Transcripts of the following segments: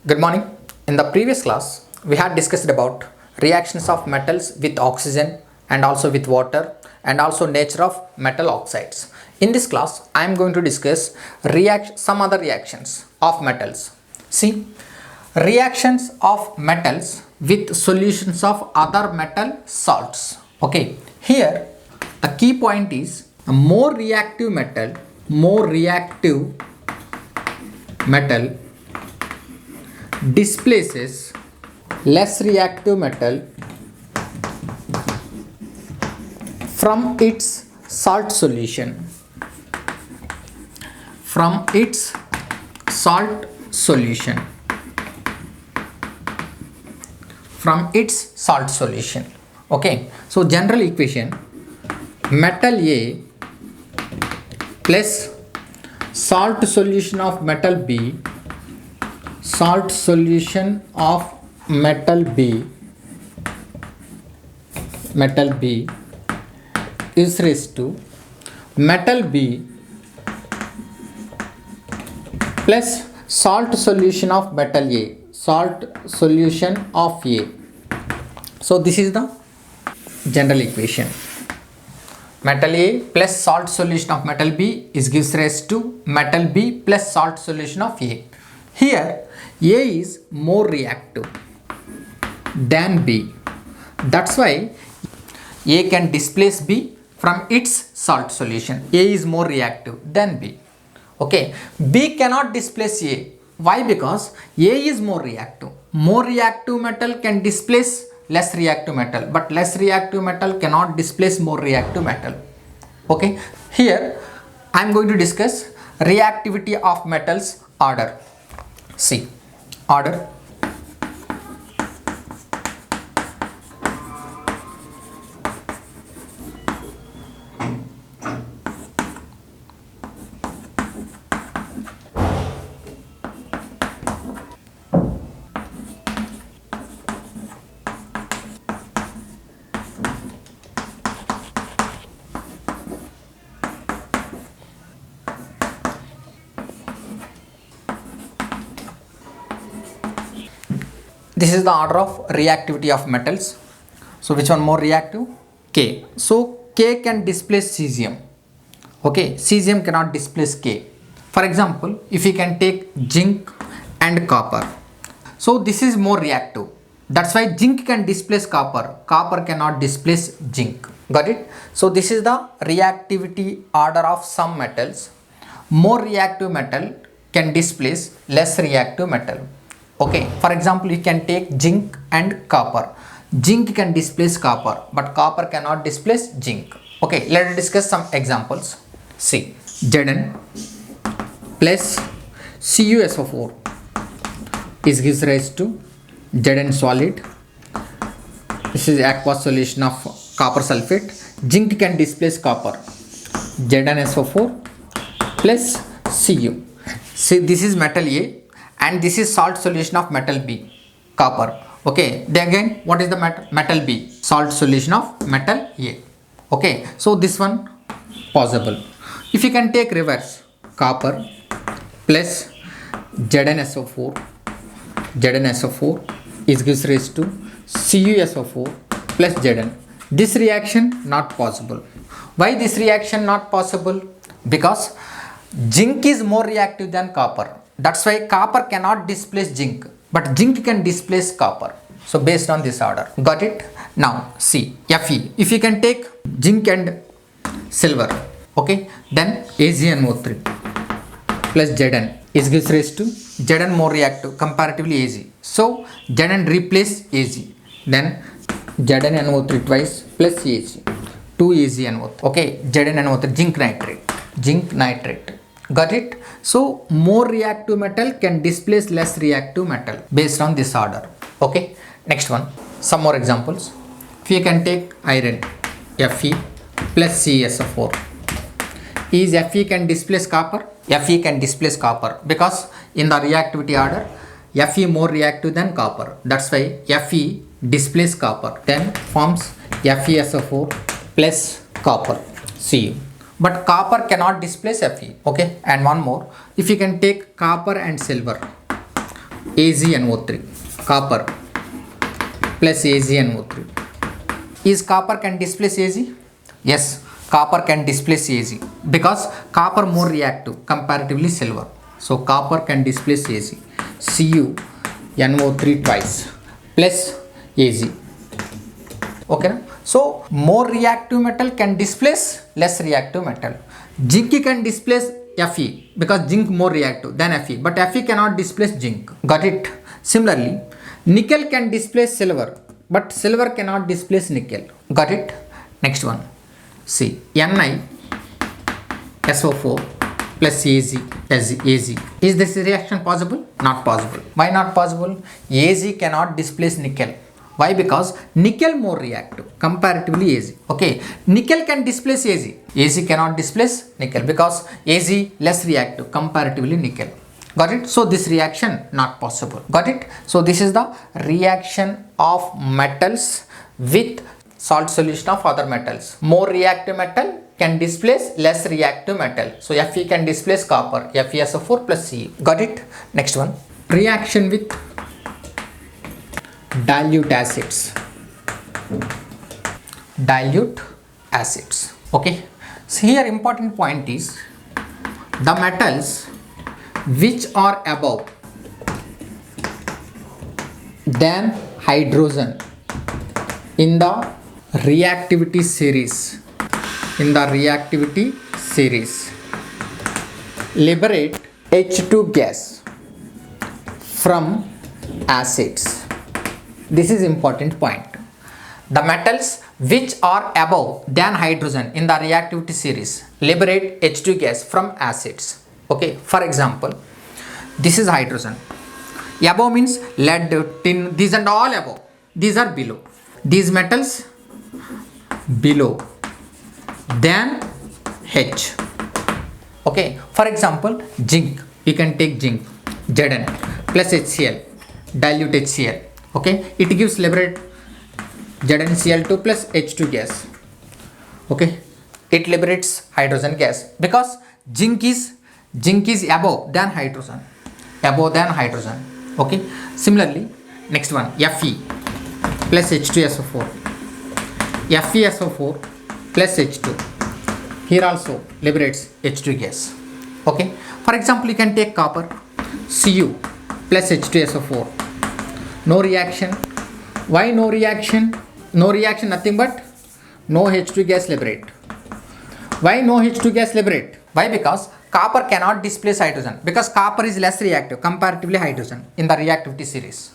Good morning. In the previous class, we had discussed about reactions of metals with oxygen and also with water and also nature of metal oxides. In this class, I am going to discuss some other reactions of metals. See, reactions of metals with solutions of other metal salts. Okay, here the key point is a more reactive metal displaces less reactive metal from its salt solution Okay, so general equation, metal A plus salt solution of metal B is raised to metal B plus salt solution of metal A, So this is the general equation. Metal A plus salt solution of metal B gives rise to metal B plus salt solution of A. Here A is more reactive than B. That's why A can displace B from its salt solution. A is more reactive than B. Okay, B cannot displace A. Why? Because A is more reactive. More reactive metal can displace less reactive metal, but less reactive metal cannot displace more reactive metal. Okay, here I am going to discuss reactivity of metals order. See, order. This is the order of reactivity of metals. So which one more reactive? K. So K can displace cesium. Okay, cesium cannot displace K. For example, if you can take zinc and copper. So this is more reactive. That's why zinc can displace copper. Copper cannot displace zinc. Got it? So this is the reactivity order of some metals. More reactive metal can displace less reactive metal. Okay, for example, you can take zinc and copper. Zinc can displace copper, but copper cannot displace zinc. Okay, let us discuss some examples. See, Zn plus CuSO4 gives rise to Zn solid. This is aqueous solution of copper sulfate. Zinc can displace copper. ZnSO4 plus Cu. See, this is metal A. And this is salt solution of metal B, copper. Okay, then again, what is the metal B? Salt solution of metal A. Okay, so this one possible. If you can take reverse, copper plus ZnSO4 gives rise to CuSO4 plus Zn. This reaction not possible. Why this reaction not possible? Because zinc is more reactive than copper. That's why copper cannot displace zinc, but zinc can displace copper. So based on this order, got it? Now see, Fe. If you can take zinc and silver, okay, then AgNO3 plus Zn gives rise to Zn more reactive comparatively Ag. So Zn replace Ag, then ZnNO3 twice plus Ag, 2AgNO3. Okay, ZnNO3 zinc nitrate. Got it? So more reactive metal can displace less reactive metal based on this order. Okay, next one, some more examples. If you can take iron, Fe plus CSO4. Is Fe can displace copper? Fe can displace copper because in the reactivity order, Fe more reactive than copper. That's why Fe displace copper. Then forms FeSO4 plus copper, Cu. But copper cannot displace Fe. Okay, and one more, if you can take copper and silver, AgNO3, copper plus AgNO3. Is copper can displace Ag? Yes, copper can displace Ag because copper more reactive comparatively silver. So copper can displace Ag. CuNO3 twice plus Ag. Okay. So more reactive metal can displace less reactive metal. Zinc can displace Fe because zinc more reactive than Fe, but Fe cannot displace zinc. Got it? Similarly, nickel can displace silver, but silver cannot displace nickel. Got it? Next one. See, NiSO4 plus Ag. Is this reaction possible? Not possible. Why not possible? Ag cannot displace nickel. Why? Because nickel more reactive comparatively Ag. Okay, nickel can displace Ag. Ag cannot displace nickel because Ag less reactive comparatively nickel. Got it? So this reaction not possible. Got it? So this is the reaction of metals with salt solution of other metals. More reactive metal can displace less reactive metal. So Fe can displace copper, FeSO4 plus Cu. Got it? Next one. Reaction with dilute acids. Dilute acids. Okay. So here important point is the metals which are above than hydrogen in the reactivity series. Liberate H2 gas from acids. This is important point. The metals which are above than hydrogen in the reactivity series liberate H2 gas from acids. Okay, for example, this is hydrogen. Above means lead, tin, these and all above. These are below. These metals below than H. Okay, for example, zinc. You can take zinc, Zn plus HCl, dilute HCl. Okay, it gives liberate ZnCl2 plus H2 gas. Okay, it liberates hydrogen gas because zinc is above than hydrogen. Okay, similarly, next one, Fe plus H2SO4. FeSO4 plus H2. Here also liberates H2 gas. Okay, for example, you can take copper, Cu plus H2SO4. No reaction. Why no reaction? No reaction, nothing but no H2 gas liberate. Why no H2 gas liberate? Why? Because copper cannot displace hydrogen because copper is less reactive comparatively hydrogen in the reactivity series.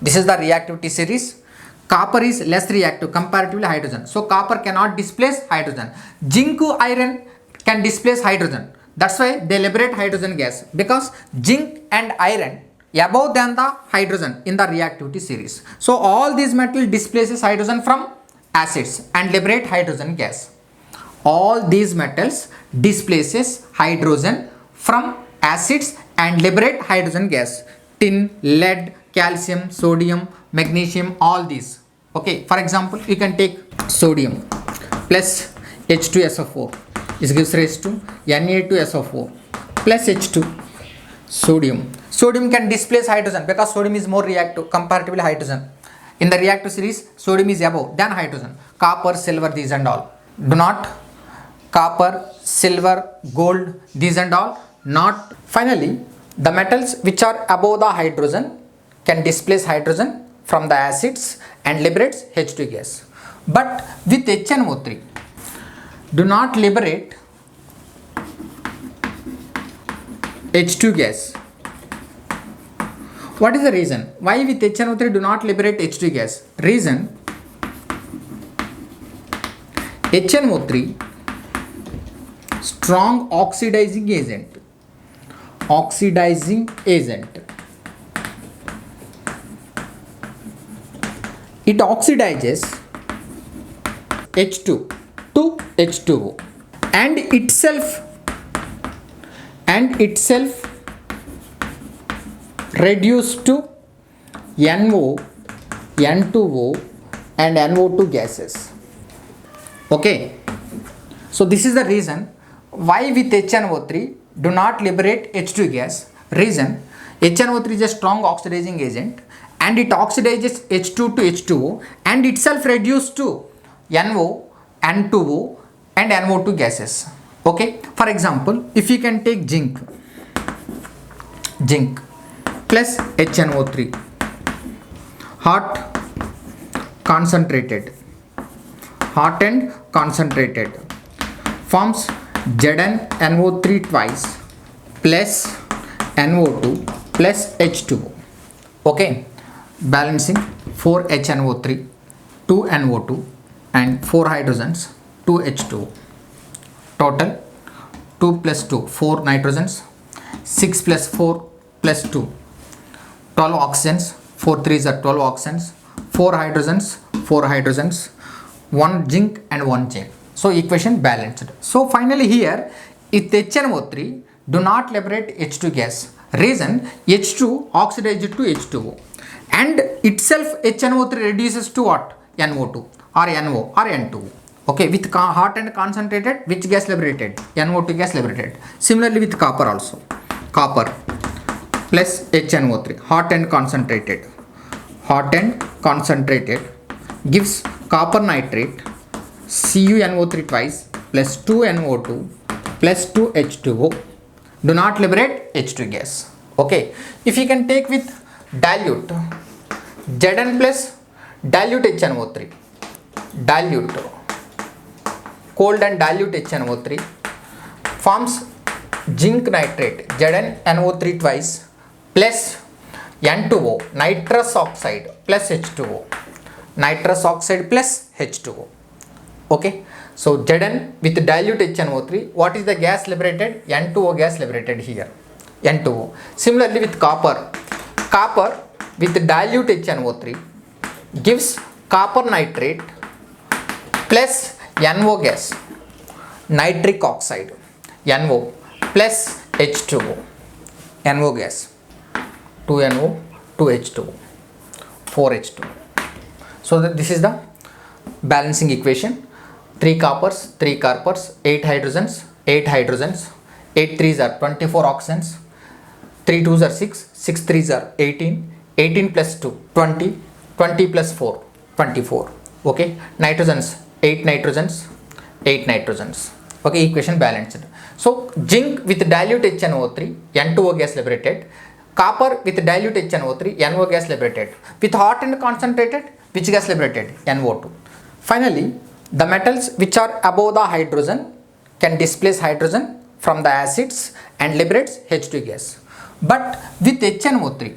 This is the reactivity series. Copper is less reactive comparatively hydrogen. So copper cannot displace hydrogen. Zinc, iron can displace hydrogen. That's why they liberate hydrogen gas because zinc and iron above than the hydrogen in the reactivity series. So all these metals displaces hydrogen from acids and liberate hydrogen gas. All these metals displaces hydrogen from acids and liberate hydrogen gas. Tin, lead, calcium, sodium, magnesium, all these. Okay, for example, you can take sodium plus H2SO4. This gives rise to Na2SO4 plus H2 sodium. Sodium can displace hydrogen because sodium is more reactive comparatively hydrogen. In the reactive series, sodium is above than hydrogen. Copper, silver, these and all. Do not copper, silver, gold, these and all not. Finally, the metals which are above the hydrogen can displace hydrogen from the acids and liberates H2 gas. But with HNO3, do not liberate H2 gas. What is the reason? Why with HNO3 do not liberate H2 gas? Reason, HNO3 strong oxidizing agent. It oxidizes H2 to H2O and itself reduced to NO, N2O and NO2 gases. Okay, so this is the reason why with HNO3 do not liberate H2 gas. Reason, HNO3 is a strong oxidizing agent and it oxidizes H2 to H2O and itself reduced to NO, N2O and NO2 gases. Okay, for example, if you can take zinc plus HNO3, hot and concentrated, forms ZnNO3 twice plus NO2 plus H2O. Okay, balancing 4 HNO3, 2 NO2 and 4 hydrogens, 2 H2O. Total 2 plus 2, 4 nitrogens, 6 plus 4 plus 2, 12 oxygens, 4 3s are 12 oxygens, 4 hydrogens, 1 zinc and 1 zinc. So equation balanced. So finally here, if HNO3 do not liberate H2 gas, reason H2 oxidized to H2O and itself HNO3 reduces to what? NO2 or NO or N2O. Okay, with hot and concentrated, which gas liberated? NO2 gas liberated. Similarly with copper also. Copper plus HNO3, hot and concentrated gives copper nitrate CuNO3 twice plus 2 NO2 plus 2 H2O. Do not liberate H2 gas. Okay, if you can take with dilute, Zn plus dilute HNO3, cold and dilute HNO3 forms zinc nitrate ZnNO3 twice plus N2O, nitrous oxide plus H2O, okay. So Zn with dilute HNO3, what is the gas liberated? N2O gas liberated here, N2O. Similarly with copper with dilute HNO3 gives copper nitrate plus NO gas, nitric oxide, NO plus H2O, NO gas, 2NO, 2H2O, 4H2O. So this is the balancing equation. 3 coppers, 8 hydrogens, 8 3s are 24 oxygens, 3 2s are 6, 6 3s are 18, 18 plus 2, 20, 20 plus 4, 24. Okay, nitrogens, 8 nitrogens. Okay, equation balanced. So zinc with dilute HNO3, N2O gas liberated. Copper with dilute HNO3, NO gas liberated. With hot and concentrated, which gas liberated? NO2. Finally, the metals which are above the hydrogen can displace hydrogen from the acids and liberates H2 gas. But with HNO3,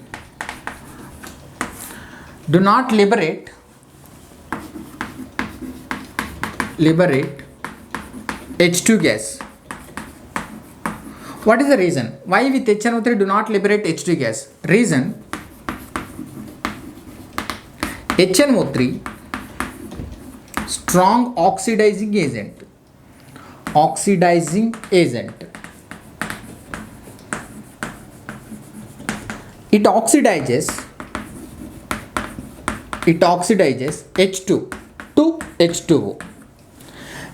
do not liberate H2 gas. What is the reason? Why with HNO3 do not liberate H2 gas? Reason, HNO3 strong oxidizing agent. It oxidizes H2 to H2O.